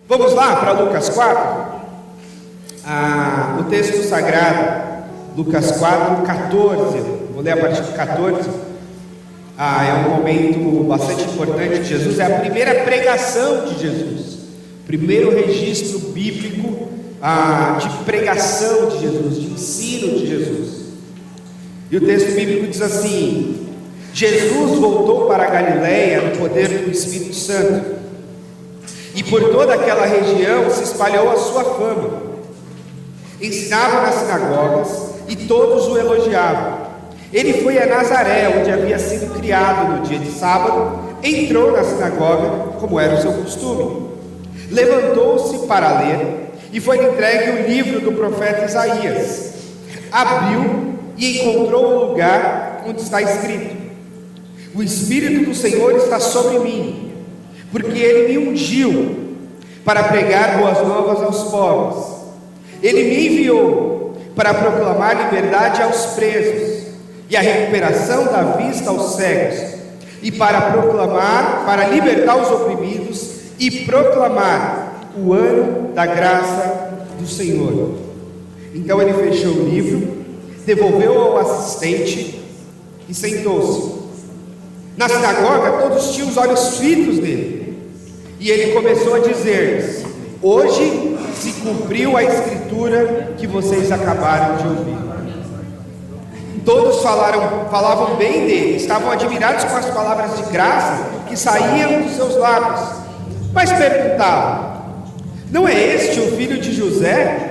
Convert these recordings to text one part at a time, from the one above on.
Vamos lá para Lucas 4, o texto sagrado, Lucas 4, 14, vou ler a partir do 14, é um momento bastante importante de Jesus, é a primeira pregação de Jesus, primeiro registro bíblico de pregação de Jesus, de ensino de Jesus. E o texto bíblico diz assim: Jesus voltou para a Galileia no poder do Espírito Santo, e por toda aquela região se espalhou a sua fama. Ensinava nas sinagogas e todos o elogiavam. Ele foi a Nazaré, onde havia sido criado. No dia de sábado, entrou na sinagoga, como era o seu costume. Levantou-se para ler, e foi entregue o livro do profeta Isaías. Abriu e encontrou o lugar onde está escrito: o Espírito do Senhor está sobre mim, porque Ele me ungiu para pregar boas novas aos pobres. Ele me enviou para proclamar liberdade aos presos e a recuperação da vista aos cegos, e para libertar os oprimidos e proclamar o ano da graça do Senhor. Então ele fechou o livro, devolveu ao assistente e sentou-se. Na sinagoga todos tinham os olhos fitos nele, e ele começou a dizer-lhes: hoje se cumpriu a escritura que vocês acabaram de ouvir. Todos falavam bem dele, estavam admirados com as palavras de graça que saíam dos seus lábios, mas perguntavam: não é este o filho de José?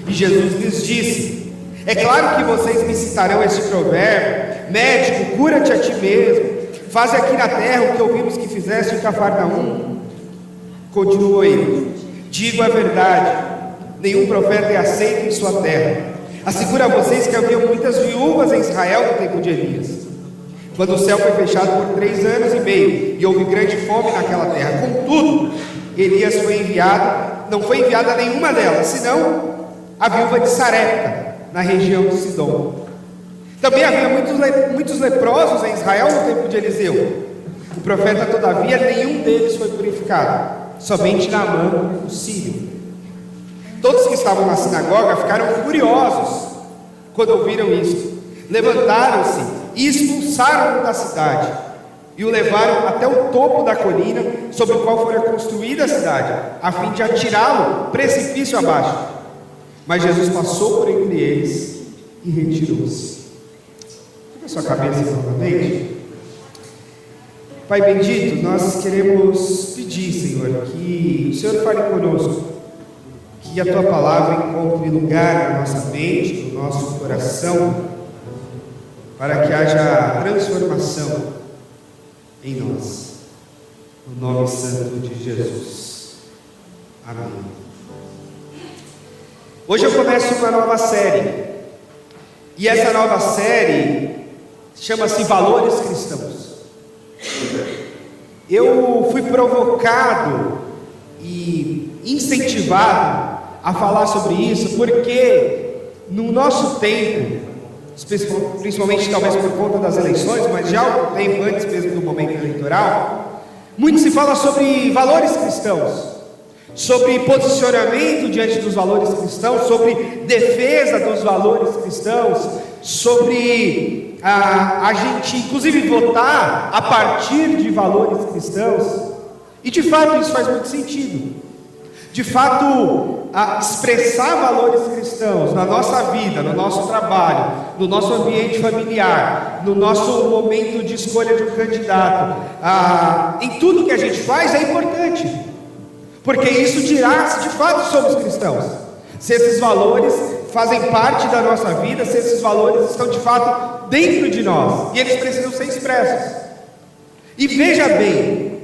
E Jesus lhes disse: é claro que vocês me citarão este provérbio: médico, cura-te a ti mesmo, faze aqui na terra o que ouvimos que fizeste em Cafarnaum. Continuou ele: digo a verdade, nenhum profeta é aceito em sua terra. Asseguro a vocês que havia muitas viúvas em Israel no tempo de Elias, quando o céu foi fechado por 3 anos e meio, e houve grande fome naquela terra. Contudo, Elias não foi enviado a nenhuma delas, senão a viúva de Sarepta, na região de Sidom. Também havia muitos leprosos em Israel no tempo de Eliseu. O profeta, todavia, nenhum deles foi purificado, somente Naamã, o sírio. Todos que estavam na sinagoga ficaram furiosos quando ouviram isto. Levantaram-se e expulsaram-no da cidade, e o levaram até o topo da colina sobre o qual fora construída a cidade, a fim de atirá-lo precipício abaixo. Mas Jesus passou por entre eles e retirou-se. Fica a sua cabeça novamente. Pai bendito, nós queremos pedir, Senhor, que o Senhor fale conosco, que a Tua palavra encontre lugar na nossa mente, no nosso coração, para que haja transformação em nós, no nome santo de Jesus. Amém. Hoje eu começo uma nova série, e essa nova série chama-se Valores Cristãos. Eu fui provocado e incentivado a falar sobre isso, porque no nosso tempo, principalmente talvez por conta das eleições, mas já há algum tempo antes mesmo do momento eleitoral, muito se fala sobre valores cristãos, sobre posicionamento diante dos valores cristãos, sobre defesa dos valores cristãos, sobre a gente inclusive votar a partir de valores cristãos. E de fato isso faz muito sentido. De fato, expressar valores cristãos na nossa vida, no nosso trabalho, no nosso ambiente familiar, no nosso momento de escolha de um candidato, em tudo que a gente faz é importante, porque isso dirá se de fato somos cristãos, se esses valores fazem parte da nossa vida, se esses valores estão de fato dentro de nós, e eles precisam ser expressos. E veja bem,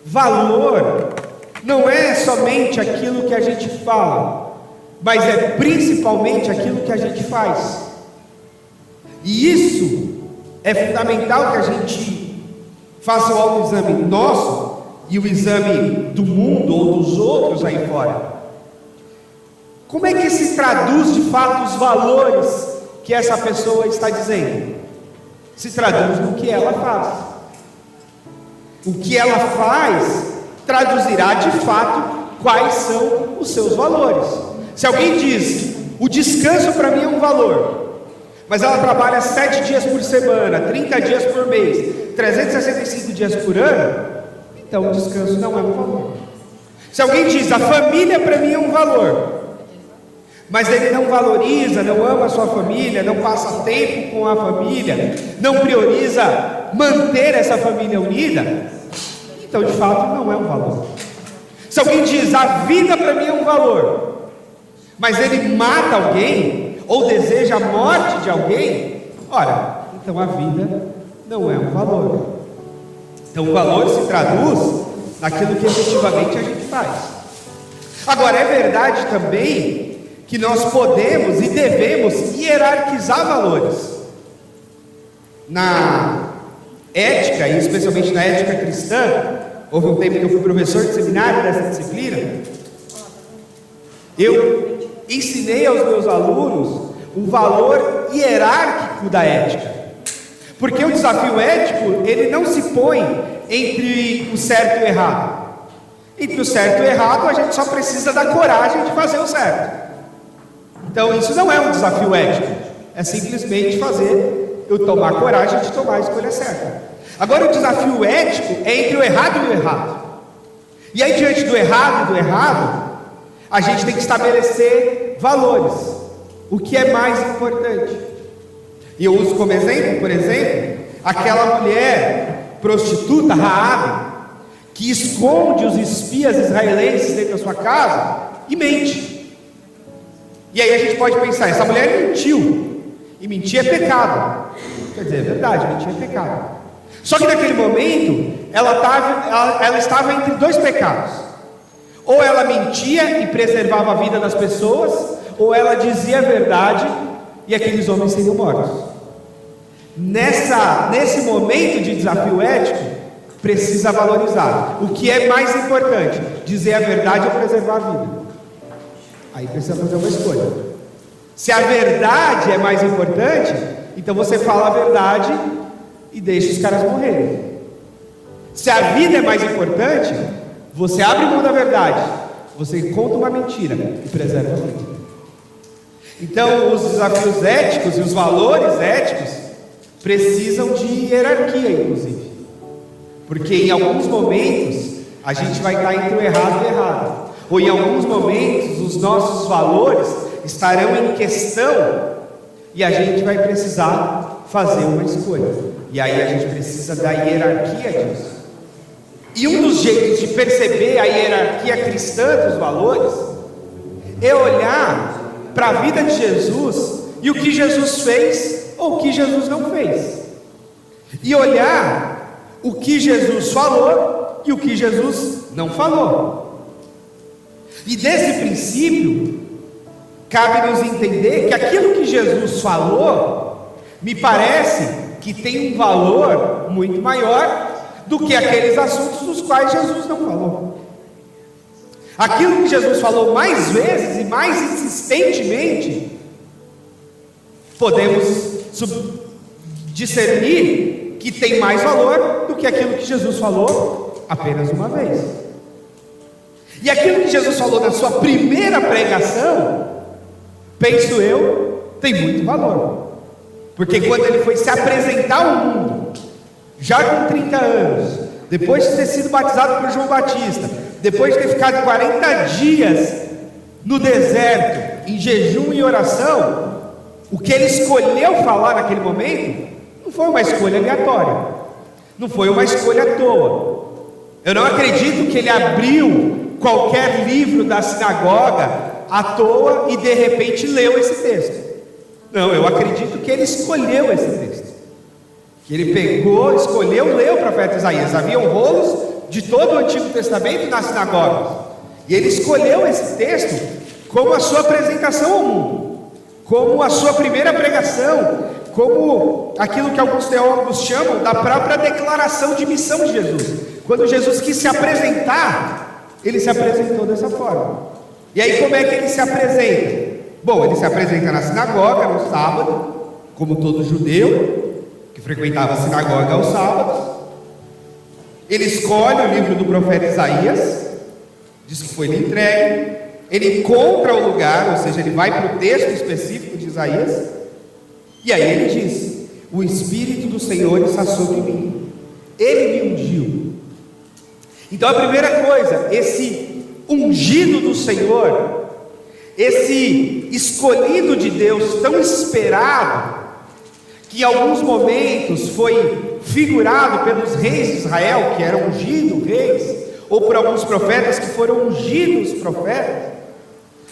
valor não é somente aquilo que a gente fala, mas é principalmente aquilo que a gente faz. E isso é fundamental, que a gente faça o autoexame nosso e o exame do mundo ou dos outros aí fora. Como é que se traduz de fato os valores que essa pessoa está dizendo? Se traduz no que ela faz. O que ela faz traduzirá de fato quais são os seus valores. Se alguém diz, o descanso para mim é um valor, mas ela trabalha 7 dias por semana, 30 dias por mês, 365 dias por ano, então o descanso não é um valor. Se alguém diz, a família para mim é um valor, mas ele não valoriza, não ama a sua família, não passa tempo com a família, não prioriza manter essa família unida, então de fato não é um valor. Se alguém diz, a vida para mim é um valor, mas ele mata alguém, ou deseja a morte de alguém, ora, então a vida não é um valor. Então o valor se traduz naquilo que efetivamente a gente faz. Agora, é verdade também que nós podemos e devemos hierarquizar valores. Na ética, e especialmente na ética cristã, houve um tempo que eu fui professor de seminário dessa disciplina, eu ensinei aos meus alunos o valor hierárquico da ética. Porque o desafio ético, ele não se põe entre o certo e o errado. Entre o certo e o errado, a gente só precisa da coragem de fazer o certo. Então isso não é um desafio ético, é simplesmente eu tomar coragem de tomar a escolha certa. Agora o desafio ético é entre o errado e o errado. E aí diante do errado e do errado, a gente tem que estabelecer valores. O que é mais importante? E eu uso como exemplo, por exemplo, aquela mulher prostituta, Raabe, que esconde os espias israelenses dentro da sua casa e mente. E aí a gente pode pensar, essa mulher mentiu, e mentir é pecado. Quer dizer, é verdade, mentir é pecado. Só que naquele momento, ela estava entre dois pecados. Ou ela mentia e preservava a vida das pessoas, ou ela dizia a verdade e aqueles homens seriam mortos. Nesse momento de desafio ético, precisa valorizar. O que é mais importante? Dizer a verdade ou preservar a vida? Aí precisa fazer uma escolha. Se a verdade é mais importante, então você fala a verdade e deixa os caras morrerem. Se a vida é mais importante, você abre mão da verdade, você conta uma mentira e preserva a vida. Então os desafios éticos e os valores éticos precisam de hierarquia, inclusive. Porque em alguns momentos a gente vai estar entre o errado e o errado. Ou em alguns momentos os nossos valores estarão em questão e a gente vai precisar fazer uma escolha. E aí a gente precisa da hierarquia disso. E um dos jeitos de perceber a hierarquia cristã dos valores é olhar para a vida de Jesus e o que Jesus fez ou o que Jesus não fez. E olhar o que Jesus falou e o que Jesus não falou. E desse princípio, cabe-nos entender que aquilo que Jesus falou, me parece que tem um valor muito maior do que aqueles assuntos dos quais Jesus não falou. Aquilo que Jesus falou mais vezes e mais insistentemente, podemos discernir que tem mais valor do que aquilo que Jesus falou apenas uma vez. E aquilo que Jesus falou na sua primeira pregação, penso eu, tem muito valor. Porque quando ele foi se apresentar ao mundo, já com 30 anos, depois de ter sido batizado por João Batista, depois de ter ficado 40 dias no deserto, em jejum e oração, o que ele escolheu falar naquele momento, não foi uma escolha aleatória, não foi uma escolha à toa. Eu não acredito que ele abriu qualquer livro da sinagoga à toa e de repente leu esse texto. Não, eu acredito que ele escolheu esse texto. Que ele pegou, escolheu, leu o profeta Isaías. Haviam rolos de todo o Antigo Testamento nas sinagogas. E ele escolheu esse texto como a sua apresentação ao mundo, como a sua primeira pregação, como aquilo que alguns teólogos chamam da própria declaração de missão de Jesus. Quando Jesus quis se apresentar, ele se apresentou dessa forma. E aí como é que ele se apresenta? Bom, ele se apresenta na sinagoga no sábado, como todo judeu que frequentava a sinagoga aos sábados. Ele escolhe o livro do profeta Isaías, diz que foi lhe entregue, ele encontra o lugar, ou seja, ele vai para o texto específico de Isaías, e aí ele diz: o Espírito do Senhor está sobre mim, ele me ungiu. Então a primeira coisa, esse ungido do Senhor, esse escolhido de Deus tão esperado, que em alguns momentos foi figurado pelos reis de Israel, que eram ungidos reis, ou por alguns profetas que foram ungidos profetas,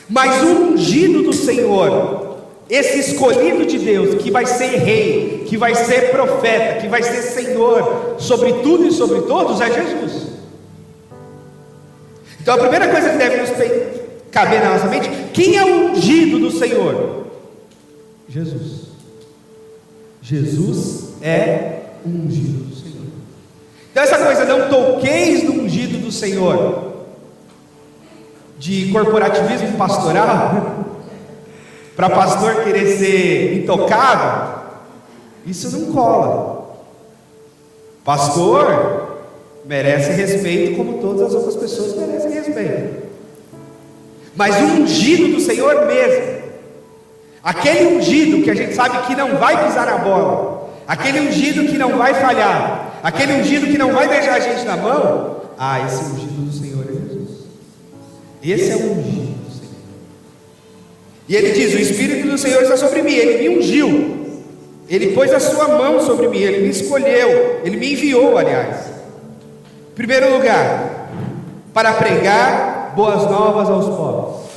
mas o ungido do Senhor, esse escolhido de Deus, que vai ser rei, que vai ser profeta, que vai ser Senhor sobre tudo e sobre todos, é Jesus. Então a primeira coisa que deve nos caber na nossa mente: quem é o ungido do Senhor? Jesus. Jesus é o ungido do Senhor. Então essa coisa, não toqueis no ungido do Senhor, de corporativismo pastoral, para pastor querer ser intocável, isso não cola. Pastor merece respeito como todas as outras pessoas merecem respeito, mas o ungido do Senhor mesmo, aquele ungido que a gente sabe que não vai pisar na bola, aquele ungido que não vai falhar, aquele ungido que não vai beijar a gente na mão, esse ungido do Senhor é Jesus. Esse é o ungido do Senhor. E ele diz: o Espírito do Senhor está sobre mim, ele me ungiu, ele pôs a sua mão sobre mim, ele me escolheu, ele me enviou, aliás. Em primeiro lugar, para pregar boas novas aos pobres.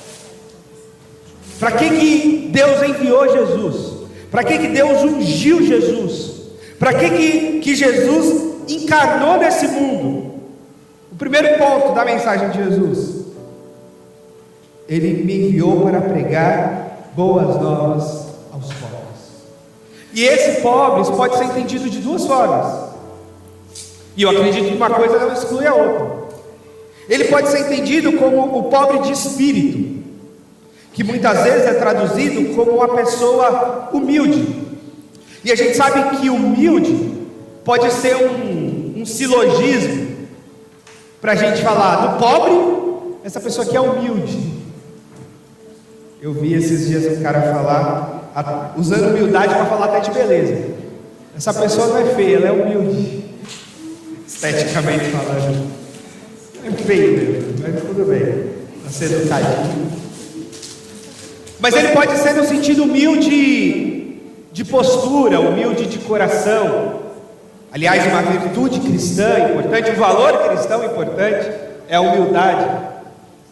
Para que Deus enviou Jesus? Para que Deus ungiu Jesus? Para que Jesus encarnou nesse mundo? O primeiro ponto da mensagem de Jesus: ele me enviou para pregar boas novas aos pobres. E esse pobres pode ser entendido de duas formas, e eu acredito que uma coisa não exclui a outra. Ele pode ser entendido como o pobre de espírito, que muitas vezes é traduzido como uma pessoa humilde. E a gente sabe que humilde pode ser um silogismo para a gente falar do pobre, essa pessoa que é humilde. Eu vi esses dias um cara falar, usando humildade para falar até de beleza. Essa pessoa não é feia, ela é humilde, esteticamente falando. É feio mesmo, mas tudo bem, está sendo educadinho. Mas ele pode ser no sentido humilde de postura, humilde de coração. Aliás, uma virtude cristã importante, um valor cristão importante é a humildade.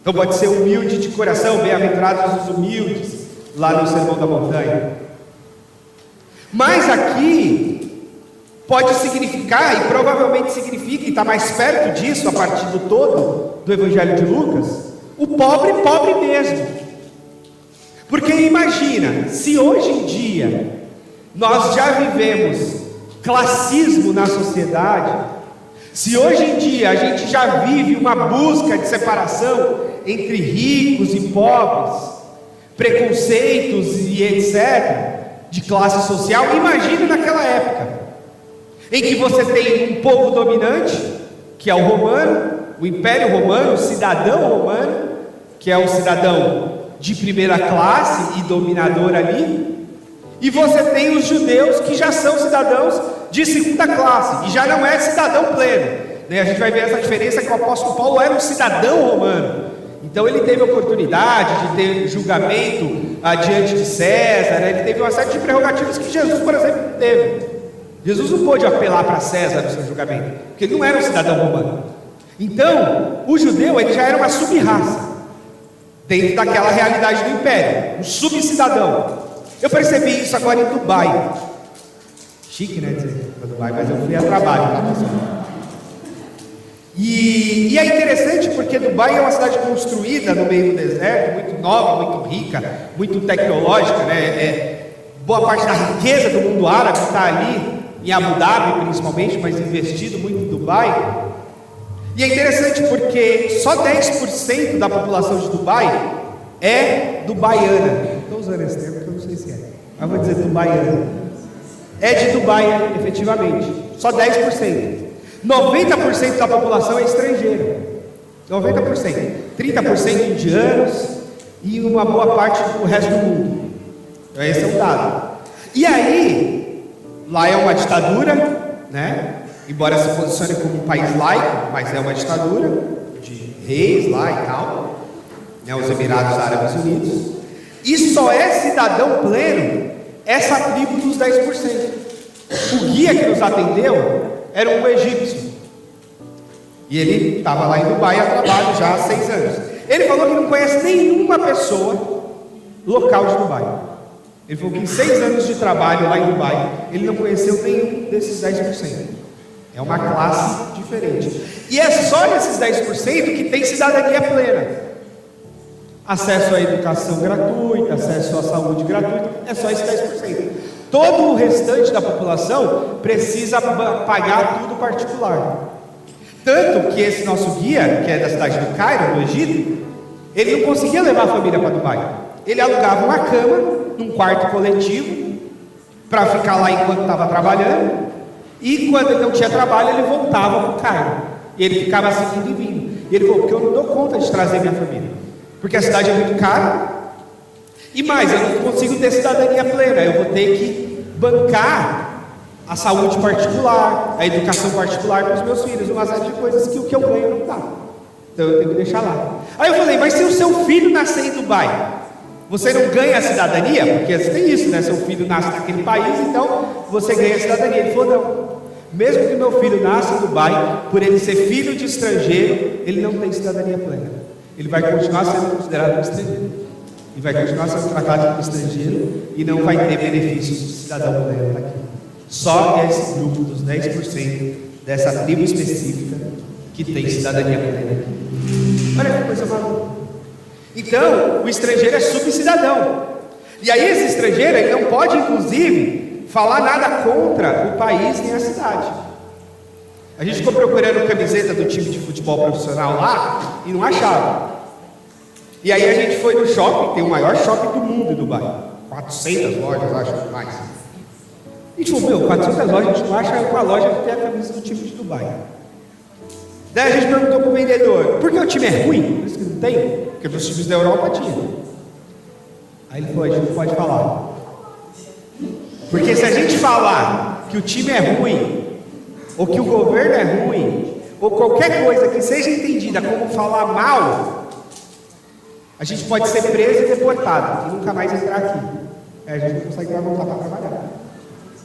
Então pode ser humilde de coração, bem-aventurados os humildes, lá no Sermão da Montanha. Mas aqui pode significar, e provavelmente significa, e está mais perto disso a partir do todo do Evangelho de Lucas, o pobre, pobre mesmo. Porque imagina, se hoje em dia nós já vivemos classismo na sociedade, se hoje em dia a gente já vive uma busca de separação entre ricos e pobres, preconceitos e etc., de classe social, imagine naquela época, em que você tem um povo dominante, que é o romano, o Império Romano, o cidadão romano, que é o cidadão de primeira classe e dominador ali, e você tem os judeus que já são cidadãos de segunda classe, e já não é cidadão pleno, né? A gente vai ver essa diferença, que o apóstolo Paulo era um cidadão romano, então ele teve a oportunidade de ter julgamento diante de César, né? Ele teve uma série de prerrogativas que Jesus, por exemplo, não teve. Jesus não pôde apelar para César no seu julgamento, porque ele não era um cidadão romano. Então, o judeu, ele já era uma sub-raça dentro daquela realidade do império, um subcidadão. Eu percebi isso agora em Dubai. Chique, né, dizer para Dubai, mas eu fui a trabalho lá, pessoal. E é interessante porque Dubai é uma cidade construída no meio do deserto, muito nova, muito rica, muito tecnológica, né? Boa parte da riqueza do mundo árabe está ali, em Abu Dhabi principalmente, mas investido muito em Dubai. E é interessante porque só 10% da população de Dubai é dubaiana. Estou usando esse termo porque eu não sei se é, mas vou dizer dubaiana. É de Dubai, efetivamente, só 10%. 90% da população é estrangeira. 90%. 30% indianos e uma boa parte do resto do mundo. Então esse é um dado. E aí, lá é uma ditadura, né? Embora se posicione como um país laico, mas é uma ditadura de reis lá e tal, né? Os Emirados Árabes Unidos. E só é cidadão pleno essa tribo dos 10%. O guia que nos atendeu era um egípcio. E ele estava lá em Dubai a trabalho já há 6 anos. Ele falou que não conhece nenhuma pessoa local de Dubai. Ele falou que em 6 anos de trabalho lá em Dubai, ele não conheceu nenhum desses 10%. É uma classe diferente. E é só nesses 10% que tem cidadania plena. Acesso à educação gratuita, acesso à saúde gratuita, é só esse 10%. Todo o restante da população precisa pagar tudo particular. Tanto que esse nosso guia, que é da cidade do Cairo, no Egito, ele não conseguia levar a família para Dubai. Ele alugava uma cama num quarto coletivo para ficar lá enquanto estava trabalhando, e quando ele não tinha trabalho, ele voltava para o Cairo. E ele ficava assim indo e vindo. E ele falou: porque eu não dou conta de trazer minha família, porque a cidade é muito cara, e mais, eu não consigo ter cidadania plena, eu vou ter que bancar a saúde particular, a educação particular para os meus filhos, uma série de coisas que o que eu ganho não dá. Então eu tenho que deixar lá. Aí eu falei: mas se o seu filho nascer em Dubai, você não ganha a cidadania? Porque tem isso, né? Seu filho nasce naquele país, então você ganha a cidadania. Ele falou: não, mesmo que meu filho nasça em Dubai, por ele ser filho de estrangeiro, ele não tem cidadania plena. Ele vai continuar sendo considerado um estrangeiro. E vai continuar sendo tratado como estrangeiro e não vai ter benefícios de cidadão pleno aqui. Só esse grupo dos 10% dessa tribo específica que tem cidadania plena aqui. Olha que coisa maluca. Então, o estrangeiro é subcidadão. E aí esse estrangeiro, ele não pode, inclusive, falar nada contra o país nem a cidade. A gente ficou procurando camiseta do time de futebol profissional lá e não achava. E aí a gente foi no shopping, tem o maior shopping do mundo em Dubai. 400 lojas, acho, mais. E a gente falou: 400 lojas, a gente não acha uma loja que tem a camisa do time de Dubai. Daí a gente perguntou para o vendedor: por que o time é ruim? Por isso que não tem? Porque nos times da Europa tinha. Aí ele falou: a gente não pode falar. Porque se a gente falar que o time é ruim, ou que o governo é ruim, ou qualquer coisa que seja entendida como falar mal, a gente pode ser preso e deportado e nunca mais entrar aqui. A gente não consegue mais voltar para trabalhar.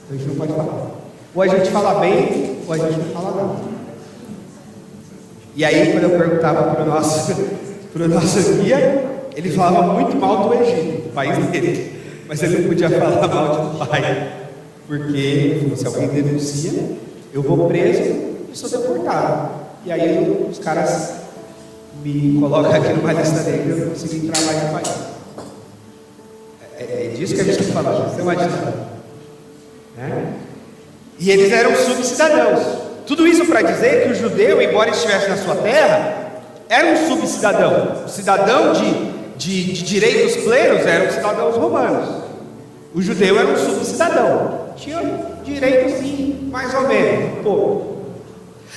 Então a gente não pode falar. Ou a gente fala bem, ou a gente não fala nada. E aí, quando eu perguntava para o nosso guia, ele falava muito mal do Egito, do país dele. Mas ele não podia falar mal de Dubai, porque ele falou: se alguém denuncia, eu vou preso e sou deportado. E aí os caras me colocam aqui numa lista negra e eu não consigo entrar mais no país. É disso que a gente está falando, você imagina. Né? E eles eram subcidadãos. Tudo isso para dizer que o judeu, embora estivesse na sua terra, era um subcidadão. O cidadão de direitos plenos eram os cidadãos romanos. O judeu era um subcidadão. Tinha direito sim, mais ou menos, um pouco.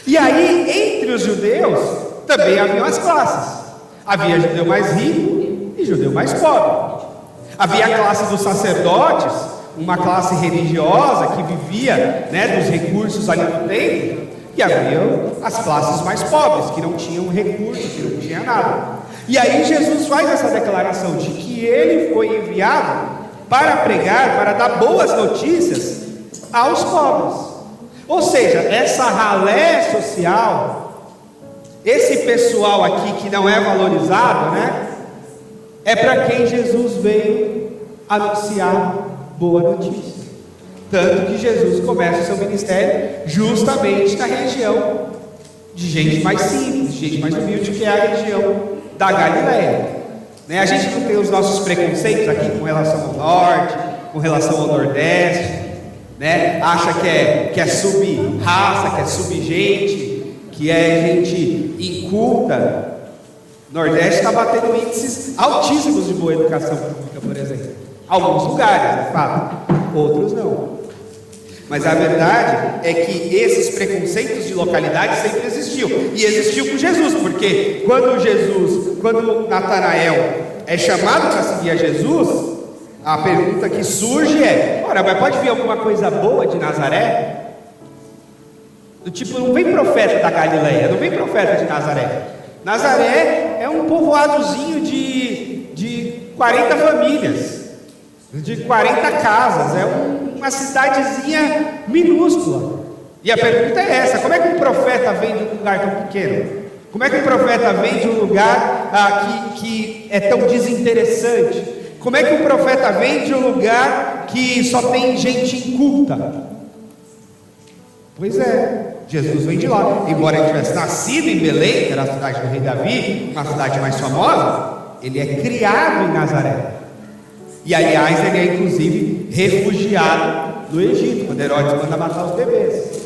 E aí, entre os judeus, também haviam as classes. Havia judeu mais rico e judeu mais pobre. Havia a classe dos sacerdotes, uma classe religiosa que vivia, né, dos recursos ali do templo, e havia as classes mais pobres, que não tinham recursos, que não tinham nada. E aí Jesus faz essa declaração de que ele foi enviado para pregar, para dar boas notícias aos pobres. Ou seja, essa ralé social, esse pessoal aqui que não é valorizado, né, é para quem Jesus veio anunciar boa notícia. Tanto que Jesus começa o seu ministério justamente na região de gente mais simples, gente mais humilde, que é a região da Galileia. Né? A gente não tem os nossos preconceitos aqui com relação ao norte, com relação ao nordeste, né? Acha que é sub-raça, que é sub-gente, que é gente inculta. O Nordeste está batendo índices altíssimos de boa educação pública, por exemplo. Alguns lugares, de fato, outros não. Mas a verdade é que esses preconceitos de localidade sempre existiam. E existiu com Jesus, porque quando Natanael é chamado para seguir a Jesus, a pergunta que surge é: ora, mas pode vir alguma coisa boa de Nazaré? Do tipo, não vem profeta da Galileia, não vem profeta de Nazaré. Nazaré é um povoadozinho de 40 famílias, de 40 casas, é uma cidadezinha minúscula. E a pergunta é essa: como é que um profeta vem de um lugar tão pequeno? Como é que um profeta vem de um lugar que é tão desinteressante? Como é que um profeta vem de um lugar que só tem gente inculta? Pois é, Jesus vem de lá. Embora ele tivesse nascido em Belém, que era a cidade do rei Davi, uma cidade mais famosa, ele é criado em Nazaré. E aliás, ele é inclusive refugiado no Egito, quando Herodes manda matar os bebês.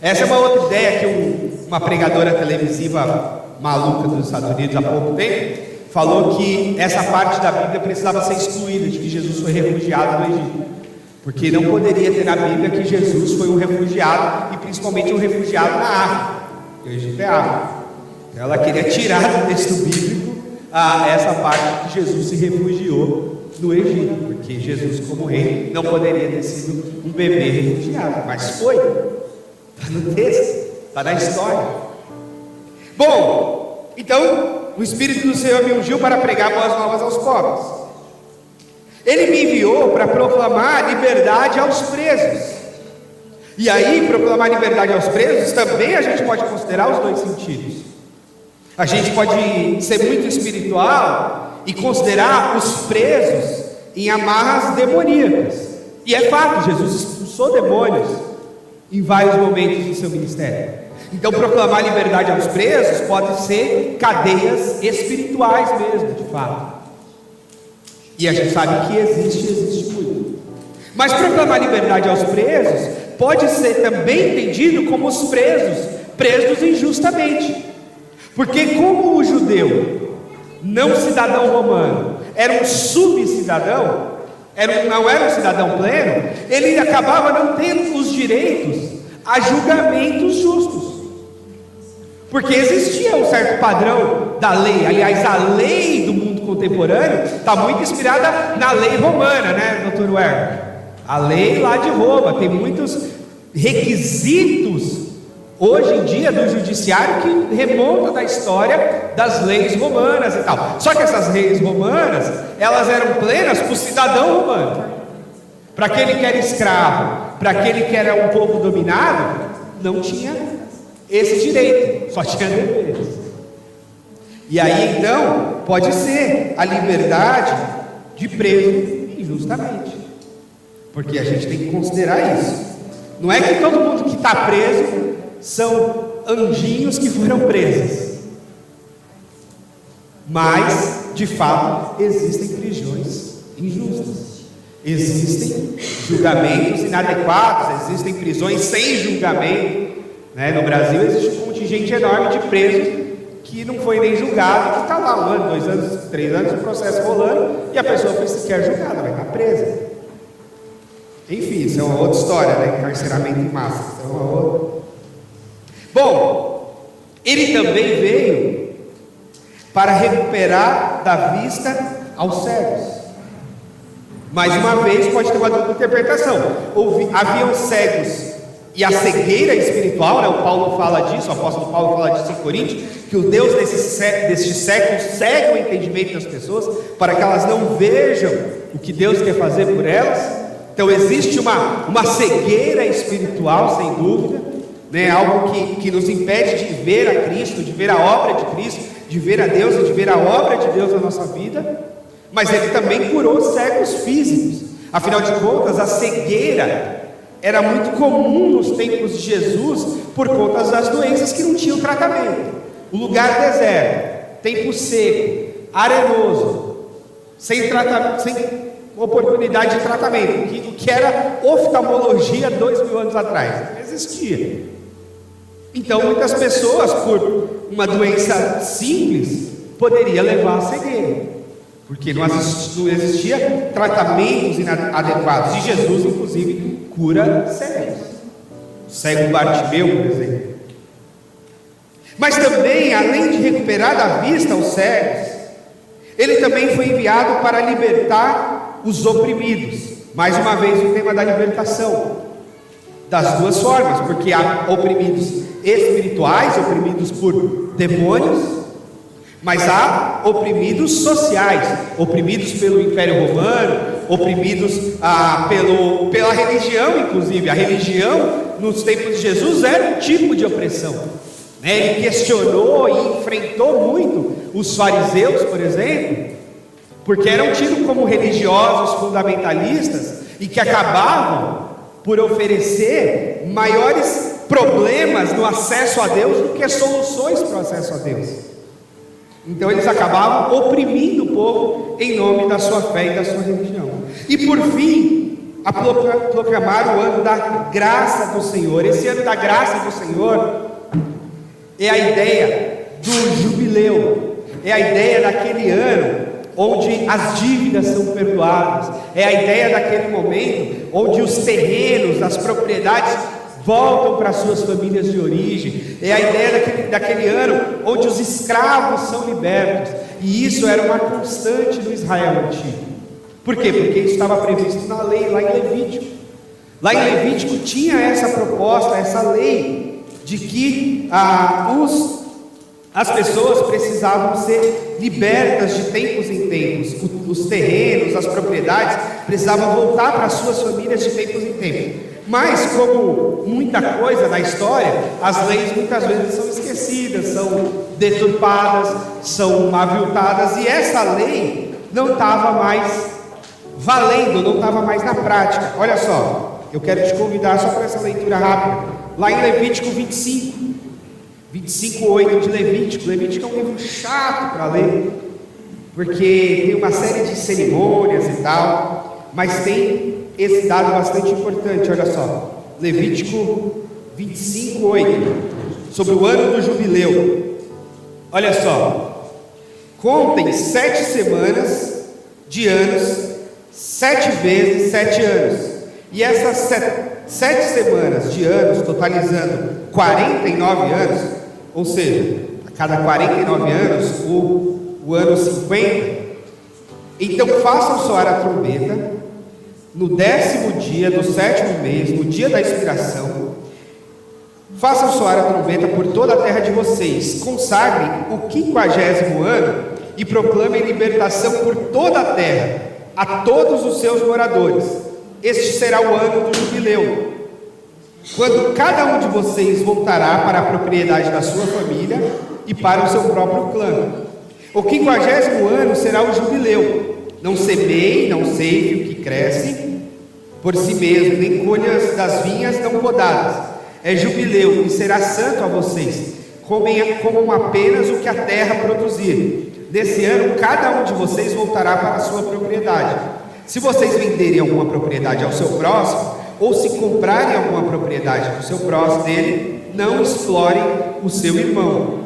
Essa é uma outra ideia que uma pregadora televisiva maluca dos Estados Unidos há pouco tempo falou, que essa parte da Bíblia precisava ser excluída, de que Jesus foi refugiado no Egito, porque não poderia ter na Bíblia que Jesus foi um refugiado, e principalmente um refugiado na África. O Egito é África. Ela queria tirar do texto bíblico essa parte que Jesus se refugiou no Egito, porque Jesus, como rei, não poderia ter sido um bebê refugiado, mas foi. Está no texto, está na história. Bom, então o Espírito do Senhor me ungiu para pregar boas novas aos pobres. Ele me enviou para proclamar liberdade aos presos. E aí, proclamar liberdade aos presos, também a gente pode considerar os dois sentidos. A gente pode ser muito espiritual e considerar os presos em amarras demoníacas. E é fato, Jesus expulsou demônios em vários momentos do seu ministério. Então, proclamar liberdade aos presos pode ser cadeias espirituais mesmo, de fato. E a gente sabe que existe muito. Mas proclamar liberdade aos presos pode ser também entendido como os presos injustamente. Porque como o judeu, não cidadão romano, era um subcidadão, não era um cidadão pleno, ele acabava não tendo os direitos a julgamentos justos. Porque existia um certo padrão da lei. Aliás, a lei do mundo contemporâneo está muito inspirada na lei romana, né, Dr. Werner? A lei lá de Roma tem muitos requisitos hoje em dia do judiciário que remontam da história das leis romanas e tal. Só que essas leis romanas, elas eram plenas para o cidadão romano. Para aquele que era escravo, para aquele que era um povo dominado, não tinha esse direito, só tinha deveres. E aí então pode ser a liberdade de preso injustamente, porque a gente tem que considerar isso. Não é que todo mundo que está preso são anjinhos que foram presos, mas de fato existem prisões injustas, existem julgamentos inadequados, existem prisões sem julgamento. No Brasil existe um contingente enorme de presos que não foi nem julgado, que está lá 1 ano, 2 anos, 3 anos, o processo rolando, e a pessoa foi sequer julgada, vai estar presa. Enfim, isso é uma outra história, né? Encarceramento em massa, isso é uma outra. Bom, ele também veio para recuperar da vista aos cegos. Mais uma vez, pode ter uma dupla interpretação. Haviam cegos e a cegueira espiritual, né? O Paulo fala disso, o apóstolo Paulo fala disso em Coríntios, que o Deus deste século cega o entendimento das pessoas, para que elas não vejam o que Deus quer fazer por elas. Então existe uma cegueira espiritual, sem dúvida, né? Algo que nos impede de ver a Cristo, de ver a obra de Cristo, de ver a Deus e de ver a obra de Deus na nossa vida. Mas ele também curou cegos físicos. Afinal de contas, a cegueira era muito comum nos tempos de Jesus, por conta das doenças que não tinham tratamento. O lugar deserto, tempo seco, arenoso, sem oportunidade de tratamento, o que era oftalmologia 2000 anos atrás, não existia. Então muitas pessoas, por uma doença simples, poderia levar à cegueira, porque não existia tratamentos inadequados, e Jesus, inclusive, cura cegos, o cego Bartimeu, por exemplo. Mas também, além de recuperar da vista os cegos, ele também foi enviado para libertar os oprimidos. Mais uma vez o tema da libertação, das duas formas, porque há oprimidos espirituais, oprimidos por demônios, mas há oprimidos sociais, oprimidos pelo Império Romano, oprimidos pela religião, inclusive. A religião, nos tempos de Jesus, era um tipo de opressão. Ele questionou e enfrentou muito os fariseus, por exemplo, porque eram tidos como religiosos fundamentalistas e que acabavam por oferecer maiores problemas no acesso a Deus do que soluções para o acesso a Deus. Então eles acabavam oprimindo o povo em nome da sua fé e da sua religião. E por fim, a proclamar o ano da graça do Senhor. Esse ano da graça do Senhor é a ideia do jubileu, é a ideia daquele ano onde as dívidas são perdoadas, é a ideia daquele momento onde os terrenos, as propriedades voltam para suas famílias de origem, é a ideia daquele ano onde os escravos são libertos, e isso era uma constante no Israel antigo. Por quê? Porque isso estava previsto na lei, lá em Levítico. Lá em Levítico tinha essa proposta, essa lei, de que as pessoas precisavam ser libertas de tempos em tempos. Os terrenos, as propriedades precisavam voltar para suas famílias de tempos em tempos. Mas, como muita coisa na história, as leis muitas vezes são esquecidas, são deturpadas, são aviltadas, e essa lei não estava mais valendo, não estava mais na prática. Olha só, eu quero te convidar só para essa leitura rápida, lá em Levítico 25:8 de Levítico. Levítico é um livro chato para ler, porque tem uma série de cerimônias e tal, mas tem esse dado bastante importante. Olha só, Levítico 25:8, sobre o ano do jubileu. Olha só, contem 7 semanas de anos, 7 vezes 7 anos, e essas 7 semanas de anos, totalizando 49 anos, ou seja, a cada 49 anos, o ano 50, então façam soar a trombeta no 10º dia do 7º mês, no dia da expiração. Façam soar a trombeta por toda a terra de vocês, consagrem o 50º ano e proclamem libertação por toda a terra, a todos os seus moradores. Este será o ano do jubileu, quando cada um de vocês voltará para a propriedade da sua família e para o seu próprio clã. O 50º ano será o jubileu. Não semeie, não ceife o que cresce por si mesmo, nem colhas das vinhas não podadas. É jubileu e será santo a vocês. Comam apenas o que a terra produzir. Nesse ano, cada um de vocês voltará para a sua propriedade. Se vocês venderem alguma propriedade ao seu próximo, ou se comprarem alguma propriedade do seu próximo dele, não explorem o seu irmão.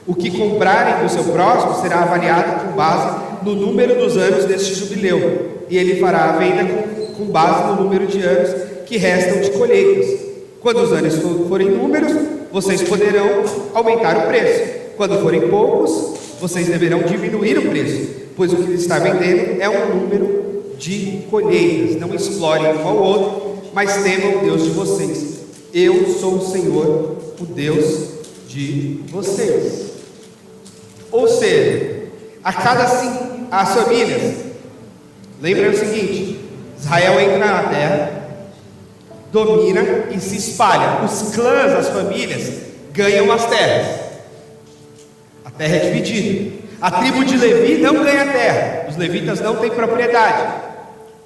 O que comprarem do seu próximo será avaliado com base no número dos anos deste jubileu, e ele fará a venda com base no número de anos que restam de colheitas. Quando os anos forem números, vocês poderão aumentar o preço. Quando forem poucos, vocês deverão diminuir o preço, pois o que ele está vendendo é um número de colheitas. Não explorem um ao outro, mas temam o Deus de vocês. Eu sou o Senhor, o Deus de vocês. Ou seja, as famílias, lembrem o seguinte: Israel entra na terra, domina e se espalha. Os clãs, as famílias, ganham as terras. A terra é dividida. A tribo de Levi não ganha terra. Os levitas não têm propriedade.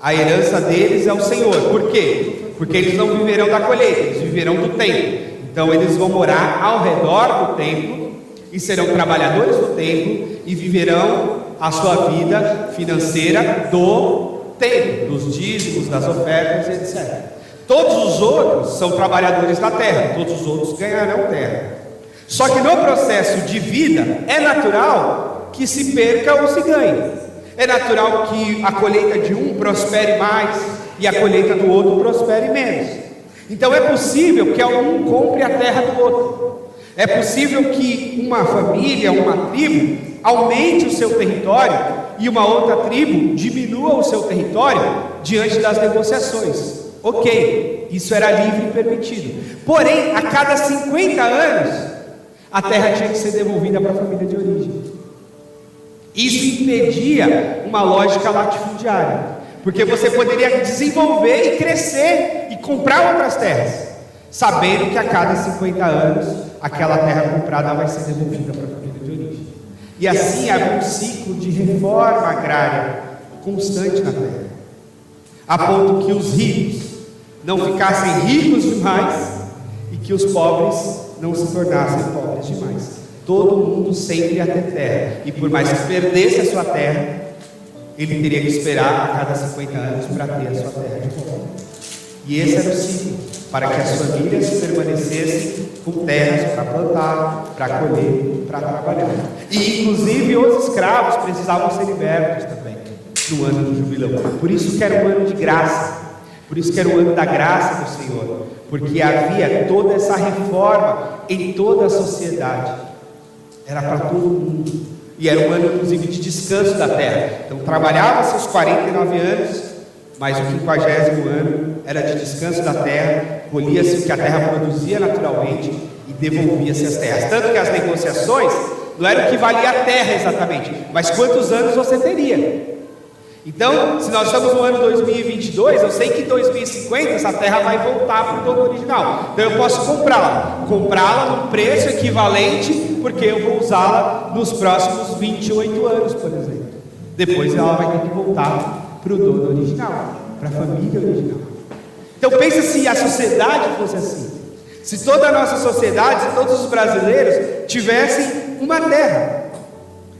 A herança deles é o Senhor. Por quê? Porque eles não viverão da colheita, eles viverão do templo. Então eles vão morar ao redor do templo e serão trabalhadores do templo e viverão a sua vida financeira do templo, dos dízimos, das ofertas, etc. Todos os outros são trabalhadores da terra, todos os outros ganharão terra. Só que no processo de vida é natural que se perca ou se ganhe. É natural que a colheita de um prospere mais e a colheita do outro prospere menos. Então é possível que um compre a terra do outro. É possível que uma família, uma tribo, aumente o seu território e uma outra tribo diminua o seu território diante das negociações. Ok, isso era livre e permitido. Porém, a cada 50 anos, a terra tinha que ser devolvida para a família de origem. Isso impedia uma lógica latifundiária, porque você poderia desenvolver e crescer e comprar outras terras, sabendo que a cada 50 anos aquela terra comprada vai ser devolvida para a família de origem. E assim havia um ciclo de reforma agrária constante na terra, a ponto que os ricos não ficassem ricos demais e que os pobres não se tornassem pobres demais. Todo mundo sempre ia ter terra, e por mais que perdesse a sua terra, ele teria que esperar a cada 50 anos para ter a sua terra de volta. E esse era o ciclo, para que as famílias permanecessem com terras para plantar, para colher, para trabalhar. E inclusive os escravos precisavam ser libertos também no ano do jubileu. Por isso que era um ano de graça, por isso que era o ano da graça do Senhor, porque havia toda essa reforma em toda a sociedade. Era para todo mundo. E era um ano, inclusive, de descanso da terra. Então, trabalhava-se os 49 anos, mas o 50º ano era de descanso da terra. Colhia-se o que a terra produzia naturalmente e devolvia-se as terras. Tanto que as negociações não era o que valia a terra exatamente, mas quantos anos você teria. Então, se nós estamos no ano 2022, eu sei que em 2050 essa terra vai voltar para o dono original. Então eu posso comprá-la num preço equivalente, porque eu vou usá-la nos próximos 28 anos, por exemplo. Depois ela vai ter que voltar para o dono original, para a família original. Então pensa se a sociedade fosse assim. Se toda a nossa sociedade, se todos os brasileiros tivessem uma terra,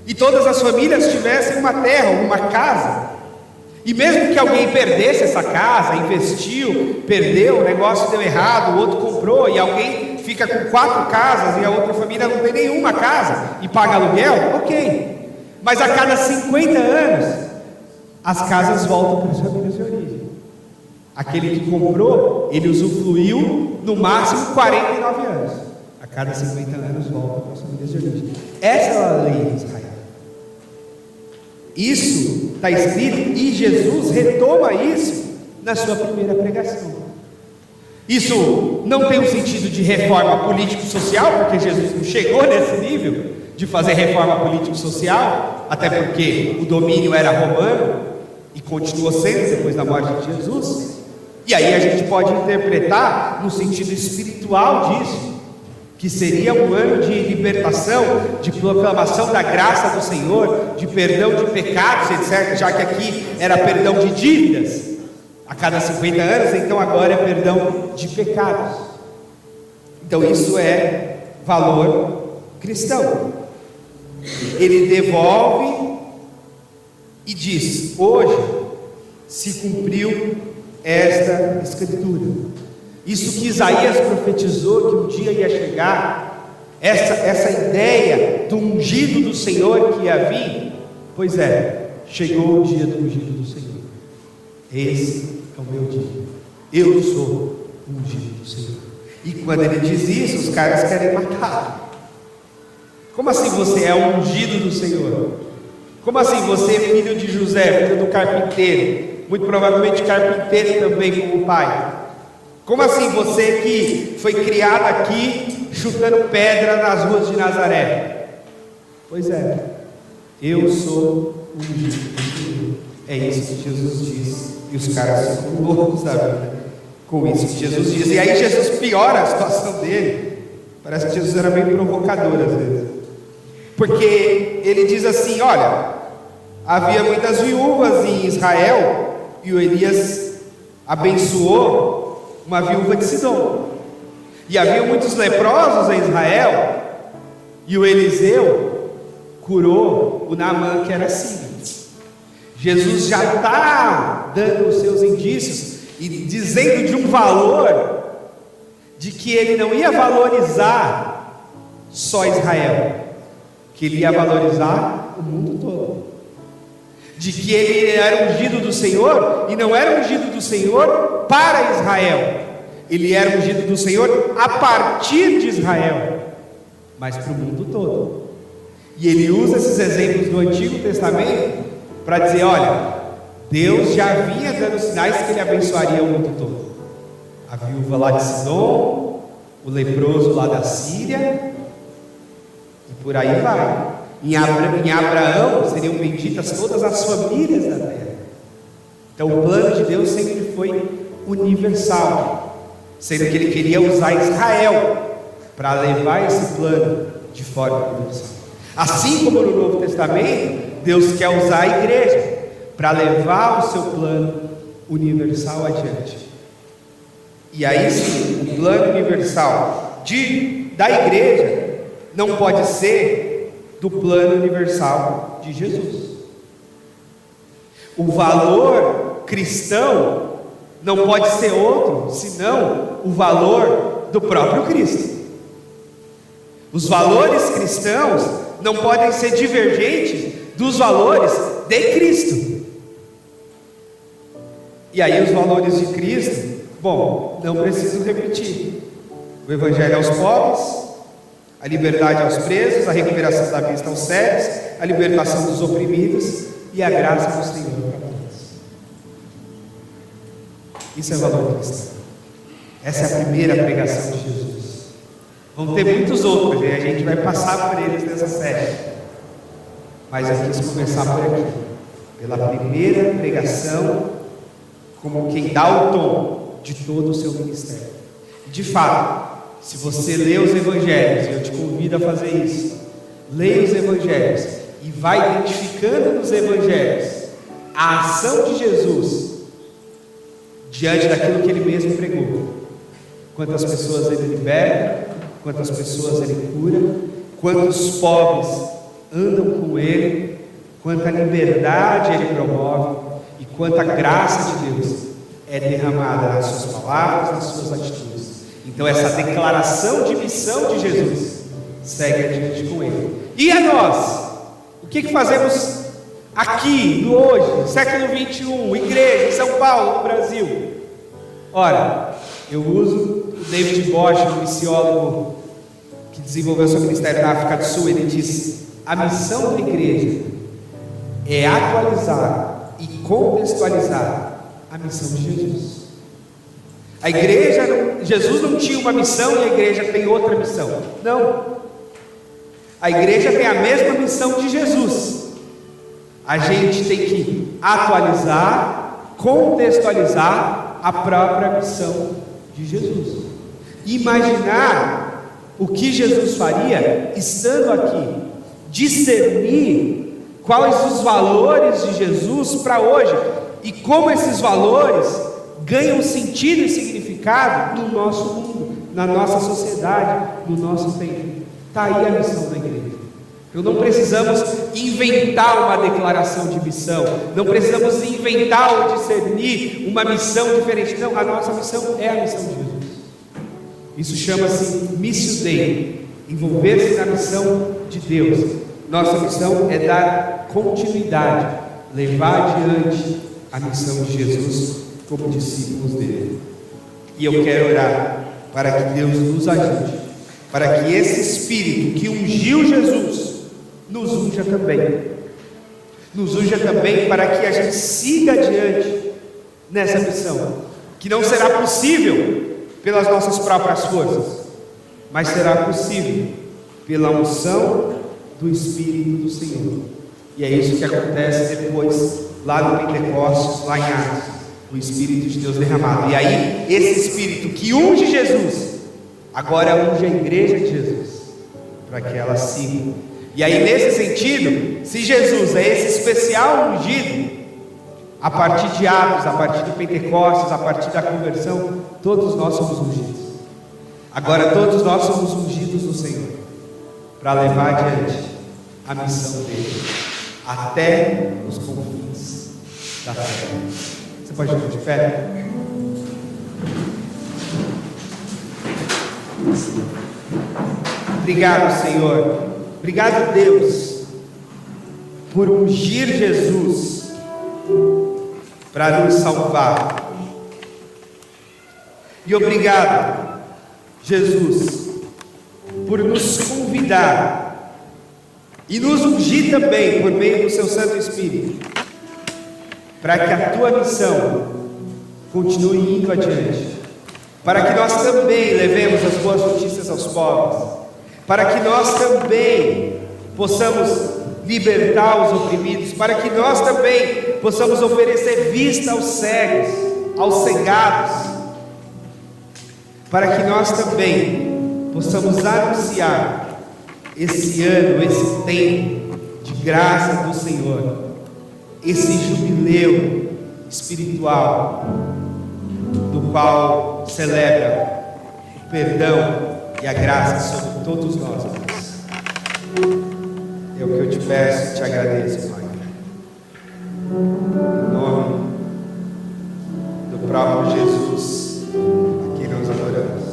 e todas as famílias tivessem uma terra, uma casa. E mesmo que alguém perdesse essa casa, investiu, perdeu, o negócio deu errado, o outro comprou, e alguém fica com 4 casas e a outra família não tem nenhuma casa e paga aluguel, ok. Mas a cada 50 anos, as casas voltam para as famílias de origem. Aquele que comprou, ele usufruiu no máximo 49 anos. A cada 50 anos volta para as famílias de origem. Essa é a lei de Israel. Isso está escrito e Jesus retoma isso na sua primeira pregação. Isso não tem um sentido de reforma político-social, porque Jesus não chegou nesse nível de fazer reforma político-social, até porque o domínio era romano e continua sendo depois da morte de Jesus. E aí a gente pode interpretar no sentido espiritual disso, que seria um ano de libertação, de proclamação da graça do Senhor, de perdão de pecados, etc., já que aqui era perdão de dívidas a cada 50 anos, então agora é perdão de pecados. Então isso é valor cristão. Ele devolve e diz: hoje se cumpriu esta escritura. Isso que Isaías profetizou que um dia ia chegar, essa ideia do ungido do Senhor que ia vir, pois é, chegou o dia do ungido do Senhor. Esse é o meu dia. Eu sou o ungido do Senhor. E quando ele diz isso, os caras querem matá-lo. Como assim você é o ungido do Senhor? Como assim você é filho de José, filho do carpinteiro? Muito provavelmente carpinteiro também como pai. Como assim você que foi criado aqui chutando pedra nas ruas de Nazaré? Pois é, eu sou o ungido do Senhor. É isso que Jesus diz. E os caras ficam loucos da vida com isso que Jesus diz. E aí Jesus piora a situação dele. Parece que Jesus era meio provocador às vezes. Porque ele diz assim: olha, havia muitas viúvas em Israel e o Elias abençoou uma viúva de Sidom. E havia muitos leprosos em Israel e o Eliseu curou o Naamã, que era sírio. Jesus já está dando os seus indícios e dizendo de um valor de que ele não ia valorizar só Israel, que ele ia valorizar o mundo todo. de que ele era ungido do Senhor, e não era ungido do Senhor para Israel, ele era ungido do Senhor a partir de Israel, mas para o mundo todo. E ele usa esses exemplos do Antigo Testamento para dizer: olha, Deus já vinha dando sinais que ele abençoaria o mundo todo. A viúva lá de Sidom, o leproso lá da Síria, e por aí vai. Em Abraão seriam benditas todas as famílias da terra. Então o plano de Deus sempre foi universal, sendo que ele queria usar Israel para levar esse plano de forma universal. Assim como no Novo Testamento, Deus quer usar a igreja para levar o seu plano universal adiante. E aí sim, o plano universal da igreja não pode ser do plano universal de Jesus. O valor cristão não pode ser outro senão o valor do próprio Cristo. Os valores cristãos não podem ser divergentes dos valores de Cristo. E aí os valores de Cristo, bom, não preciso repetir: o evangelho aos pobres, a liberdade aos presos, a recuperação da vista aos cegos, a libertação dos oprimidos e a graça do Senhor para todos. Isso é valor cristão. Essa é a primeira pregação de Jesus. Vão ter muitos outros, e a gente vai passar por eles nessa série, mas eu quis começar por aqui, pela primeira pregação, como quem dá o tom de todo o seu ministério. De fato, se você lê os evangelhos, eu te convido a fazer isso, leia os evangelhos e vai identificando nos evangelhos a ação de Jesus diante daquilo que ele mesmo pregou. Quantas pessoas ele liberta, quantas pessoas ele cura, quantos pobres andam com ele, quanta liberdade ele promove e quanta graça de Deus é derramada nas suas palavras, nas suas atitudes. Então essa declaração de missão de Jesus segue adiante com ele. E a nós? O que fazemos aqui, no hoje, século 21, igreja em São Paulo, no Brasil? Ora, eu uso o David Bosch, um missiólogo que desenvolveu seu ministério na África do Sul. Ele diz: a missão da igreja é atualizar e contextualizar a missão de Jesus. A igreja, Jesus não tinha uma missão e a igreja tem outra missão. Não. A igreja tem a mesma missão de Jesus. A gente tem que atualizar, contextualizar a própria missão de Jesus. Imaginar o que Jesus faria estando aqui. Discernir quais os valores de Jesus para hoje e como esses valores ganham sentido e significado no nosso mundo, na nossa sociedade, no nosso tempo. Está aí a missão da igreja. Não precisamos inventar uma declaração de missão, não precisamos inventar ou discernir uma missão diferente. Não, a nossa missão é a missão de Jesus. Isso chama-se Missio Dei, envolver-se na missão de Deus. Nossa missão é dar continuidade, levar adiante a missão de Jesus como discípulos dele. E eu quero orar para que Deus nos ajude, para que esse Espírito que ungiu Jesus nos unja também para que a gente siga adiante nessa missão, que não será possível pelas nossas próprias forças, mas será possível pela unção do Espírito do Senhor. E é isso que acontece depois lá no Pentecostes, lá em Atos, o Espírito de Deus derramado. E aí esse Espírito que unge Jesus agora unge a igreja de Jesus, para que ela siga. E aí nesse sentido, se Jesus é esse especial ungido, a partir de Atos, a partir do Pentecostes, a partir da conversão, todos nós somos ungidos. Agora todos nós somos ungidos do Senhor, para levar adiante a missão dele, até os confins da terra. Você pode ficar de pé? Obrigado, Senhor. Obrigado, Deus, por ungir Jesus para nos salvar. E obrigado, Jesus, por nos convidar e nos ungir também por meio do seu Santo Espírito, para que a tua missão continue indo adiante, para que nós também levemos as boas notícias aos pobres, para que nós também possamos libertar os oprimidos, para que nós também possamos oferecer vista aos cegos, aos cegados, para que nós também possamos anunciar esse ano, esse tempo de graça do Senhor, esse jubileu espiritual, do qual celebra o perdão e a graça sobre todos nós. É o que eu te peço e te agradeço, Pai. Em nome do próprio Jesus, a quem nós adoramos.